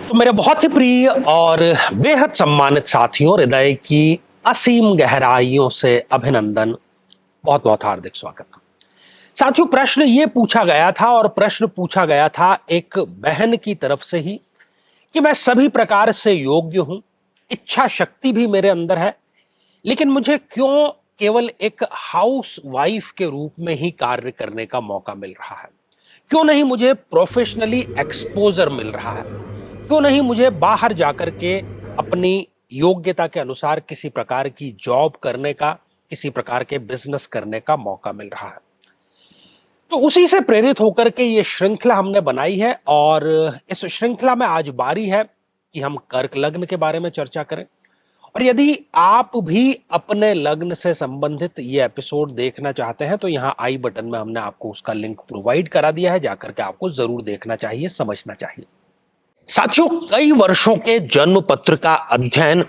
तो मेरे बहुत ही प्रिय और बेहद सम्मानित साथियों, हृदय की असीम गहराइयों से अभिनंदन, बहुत बहुत हार्दिक स्वागत। साथियों, प्रश्न ये पूछा गया था और प्रश्न पूछा गया था एक बहन की तरफ से ही कि मैं सभी प्रकार से योग्य हूं, इच्छा शक्ति भी मेरे अंदर है, लेकिन मुझे क्यों केवल एक हाउस वाइफ के रूप में ही कार्य करने का मौका मिल रहा है? क्यों नहीं मुझे प्रोफेशनली एक्सपोजर मिल रहा है? क्यों नहीं मुझे बाहर जाकर के अपनी योग्यता के अनुसार किसी प्रकार की जॉब करने का, किसी प्रकार के बिजनेस करने का मौका मिल रहा है? तो उसी से प्रेरित होकर के ये श्रृंखला हमने बनाई है और इस श्रृंखला में आज बारी है कि हम कर्क लग्न के बारे में चर्चा करें। और यदि आप भी अपने लग्न से संबंधित ये एपिसोड देखना चाहते हैं तो यहां आई बटन में हमने आपको उसका लिंक प्रोवाइड करा दिया है, जाकर के आपको जरूर देखना चाहिए, समझना चाहिए। साथियों, कई वर्षों के जन्म पत्र का अध्ययन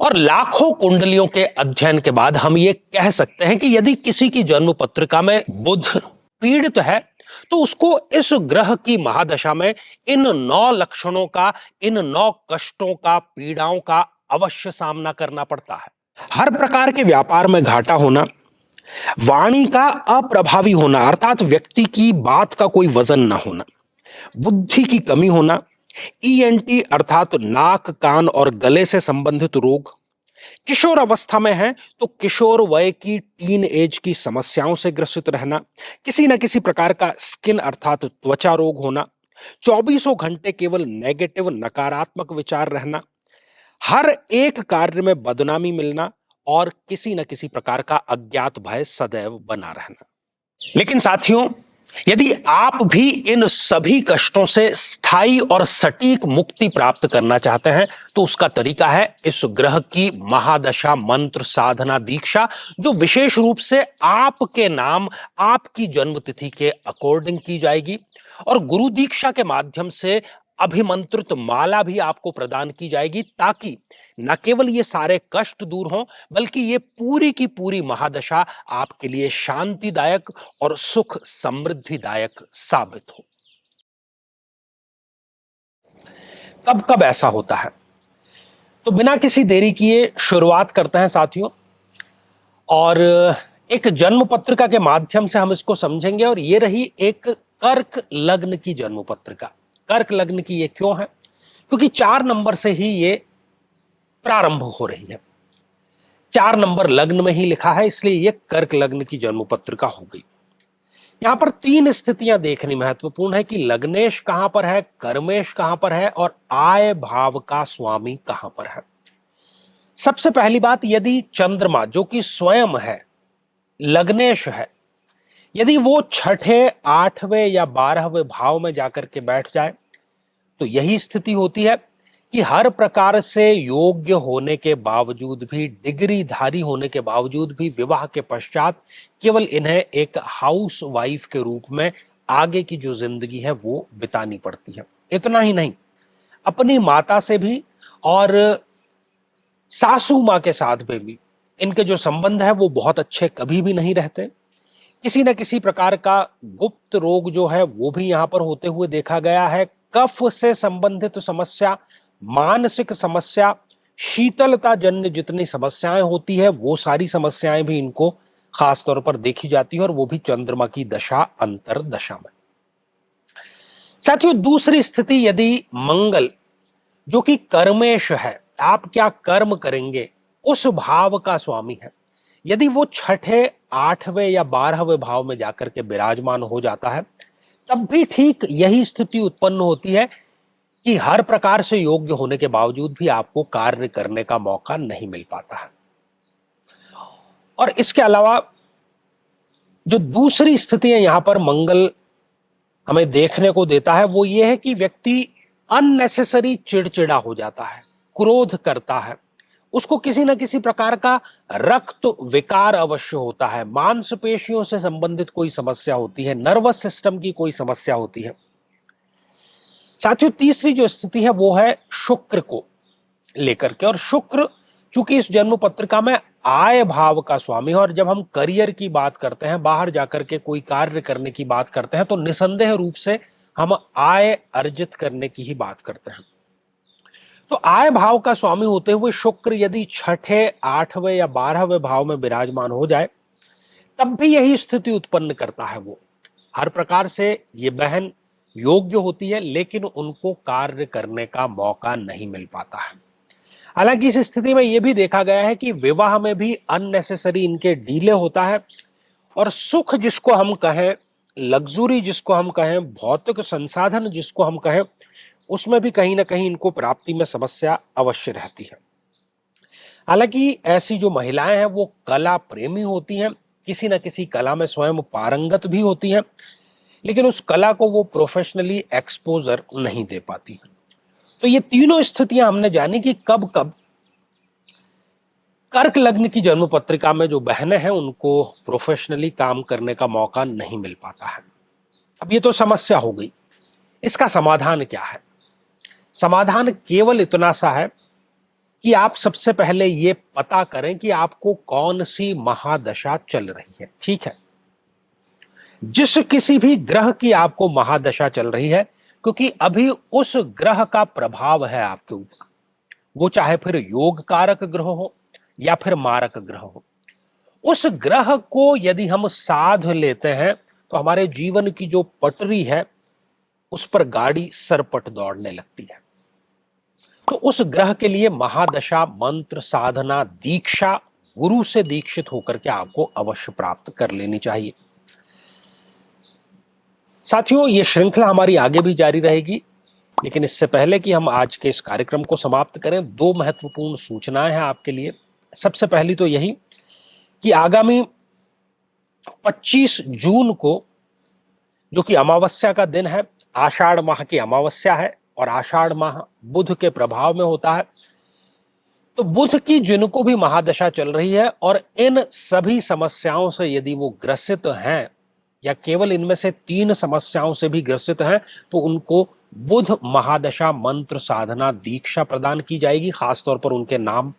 और लाखों कुंडलियों के अध्ययन के बाद हम ये कह सकते हैं कि यदि किसी की जन्म पत्रिका में बुध पीड़ित है तो उसको इस ग्रह की महादशा में इन 9 लक्षणों का, इन 9 कष्टों का, पीड़ाओं का अवश्य सामना करना पड़ता है। हर प्रकार के व्यापार में घाटा होना, वाणी का अप्रभावी होना अर्थात व्यक्ति की बात का कोई वजन ना होना, बुद्धि की कमी होना, ईएनटी अर्थात नाक, कान और गले से संबंधित रोग, किशोर अवस्था में है तो किशोर वय की टीन एज की समस्याओं से ग्रसित रहना, किसी न किसी प्रकार का स्किन अर्थात त्वचा रोग होना, 24 घंटे केवल नेगेटिव नकारात्मक विचार रहना, हर एक कार्य में बदनामी मिलना और किसी न किसी प्रकार का अज्ञात भय सदैव बना रहना। लेकिन साथियों, यदि आप भी इन सभी कष्टों से स्थायी और सटीक मुक्ति प्राप्त करना चाहते हैं तो उसका तरीका है इस ग्रह की महादशा मंत्र साधना दीक्षा, जो विशेष रूप से आपके नाम, आपकी जन्मतिथि के अकॉर्डिंग की जाएगी। और गुरु दीक्षा के माध्यम से अभिमंत्रित माला भी आपको प्रदान की जाएगी, ताकि न केवल ये सारे कष्ट दूर हों बल्कि ये पूरी की पूरी महादशा आपके लिए शांतिदायक और सुख समृद्धिदायक साबित हो। कब कब ऐसा होता है? तो बिना किसी देरी किए शुरुआत करते हैं साथियों, और एक जन्म पत्रिका के माध्यम से हम इसको समझेंगे। और ये रही एक कर्क लग्न की जन्म पत्रिका। कर्क लग्न की ये क्यों है? क्योंकि 4 नंबर से ही ये प्रारंभ हो रही है, 4 नंबर लग्न में ही लिखा है, इसलिए ये कर्क लग्न की जन्म पत्रिका हो गई। यहां पर 3 स्थितियां देखनी महत्वपूर्ण है कि लग्नेश कहां पर है, कर्मेश कहां पर है और आय भाव का स्वामी कहां पर है। सबसे पहली बात, यदि चंद्रमा जो कि स्वयं है, लग्नेश है, यदि वो छठे, 8वें या 12वें भाव में जाकर के बैठ जाए तो यही स्थिति होती है कि हर प्रकार से योग्य होने के बावजूद भी, डिग्रीधारी होने के बावजूद भी विवाह के पश्चात केवल इन्हें एक हाउस वाइफ के रूप में आगे की जो जिंदगी है वो बितानी पड़ती है। इतना ही नहीं, अपनी माता से भी और सासू मां के साथ भी इनके जो संबंध है वो बहुत अच्छे कभी भी नहीं रहते। किसी न किसी प्रकार का गुप्त रोग जो है वो भी यहां पर होते हुए देखा गया है। कफ से संबंधित समस्या, मानसिक समस्या, शीतलता जन्य जितनी समस्याएं होती है वो सारी समस्याएं भी इनको खास तौर पर देखी जाती है, और वो भी चंद्रमा की दशा अंतर दशा में। साथियों, दूसरी स्थिति, यदि मंगल जो कि कर्मेश है, आप क्या कर्म करेंगे उस भाव का स्वामी है, यदि वो छठे, 8वें या 12वें भाव में जाकर के विराजमान हो जाता है, तब भी ठीक यही स्थिति उत्पन्न होती है कि हर प्रकार से योग्य होने के बावजूद भी आपको कार्य करने का मौका नहीं मिल पाता है। और इसके अलावा जो दूसरी स्थिति है यहां पर मंगल हमें देखने को देता है वो ये है कि व्यक्ति अननेसेसरी चिड़चिड़ा हो जाता है, क्रोध करता है, उसको किसी न किसी प्रकार का रक्त विकार अवश्य होता है, मांसपेशियों से संबंधित कोई समस्या होती है, नर्वस सिस्टम की कोई समस्या होती है। साथियों, तीसरी जो स्थिति है वो है शुक्र को लेकर के। और शुक्र चूंकि इस जन्म पत्रिका में आय भाव का स्वामी है, और जब हम करियर की बात करते हैं, बाहर जाकर के कोई कार्य करने की बात करते हैं, तो निसंदेह रूप से हम आय अर्जित करने की ही बात करते हैं। तो आय भाव का स्वामी होते हुए शुक्र यदि छठे, 8वें या 12वें भाव में विराजमान हो जाए तब भी यही स्थिति उत्पन्न करता है। वो हर प्रकार से ये बहन योग्य होती है, लेकिन उनको कार्य करने का मौका नहीं मिल पाता है। हालांकि इस स्थिति में यह भी देखा गया है कि विवाह में भी अननेसेसरी इनके डीले होता है, और सुख जिसको हम कहें, लग्जरी जिसको हम कहें, भौतिक संसाधन जिसको हम कहें, उसमें भी कहीं ना कहीं इनको प्राप्ति में समस्या अवश्य रहती है। हालांकि ऐसी जो महिलाएं हैं वो कला प्रेमी होती हैं, किसी न किसी कला में स्वयं पारंगत भी होती हैं, लेकिन उस कला को वो प्रोफेशनली एक्सपोजर नहीं दे पाती। तो ये तीनों स्थितियां हमने जानी कि कब कब कर्क लग्न की जन्म पत्रिका में जो बहनें हैं उनको प्रोफेशनली काम करने का मौका नहीं मिल पाता है। अब ये तो समस्या हो गई, इसका समाधान क्या है? समाधान केवल इतना सा है कि आप सबसे पहले ये पता करें कि आपको कौन सी महादशा चल रही है। ठीक है, जिस किसी भी ग्रह की आपको महादशा चल रही है, क्योंकि अभी उस ग्रह का प्रभाव है आपके ऊपर, वो चाहे फिर योग कारक ग्रह हो या फिर मारक ग्रह हो, उस ग्रह को यदि हम साध लेते हैं तो हमारे जीवन की जो पटरी है उस पर गाड़ी सरपट दौड़ने लगती है। तो उस ग्रह के लिए महादशा, मंत्र, साधना, दीक्षा, गुरु से दीक्षित होकर के आपको अवश्य प्राप्त कर लेनी चाहिए। साथियों, ये श्रृंखला हमारी आगे भी जारी रहेगी, लेकिन इससे पहले कि हम आज के इस कार्यक्रम को समाप्त करें, दो महत्वपूर्ण सूचनाएं हैं आपके लिए। सबसे पहली तो यही कि आगामी 25 जून को, जो कि अमावस्या का दिन है, आषाढ़ माह की अमावस्या है और आषाढ़ माह बुध के प्रभाव में होता है, तो बुध की जिनको भी महादशा चल रही है और इन सभी समस्याओं से यदि वो ग्रसित हैं या केवल इनमें से 3 समस्याओं से भी ग्रसित हैं, तो उनको बुध महादशा मंत्र साधना दीक्षा प्रदान की जाएगी, खासतौर पर उनके नाम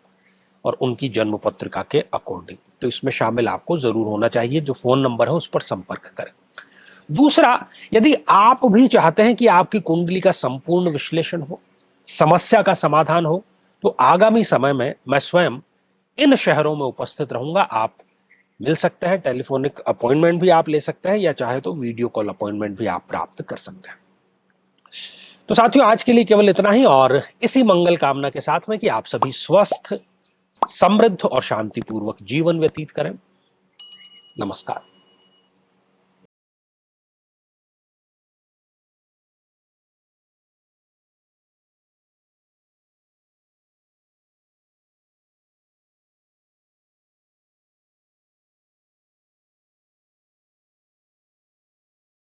और उनकी जन्म पत्रिका के अकॉर्डिंग। तो इसमें शामिल आपको जरूर होना चाहिए। जो फोन नंबर है उस पर संपर्क करें। दूसरा, यदि आप भी चाहते हैं कि आपकी कुंडली का संपूर्ण विश्लेषण हो, समस्या का समाधान हो, तो आगामी समय में मैं स्वयं इन शहरों में उपस्थित रहूंगा। आप मिल सकते हैं, टेलीफोनिक अपॉइंटमेंट भी आप ले सकते हैं, या चाहे तो वीडियो कॉल अपॉइंटमेंट भी आप प्राप्त कर सकते हैं। तो साथियों, आज के लिए केवल इतना ही, और इसी मंगल कामना के साथ में कि आप सभी स्वस्थ, समृद्ध और शांतिपूर्वक जीवन व्यतीत करें। नमस्कार।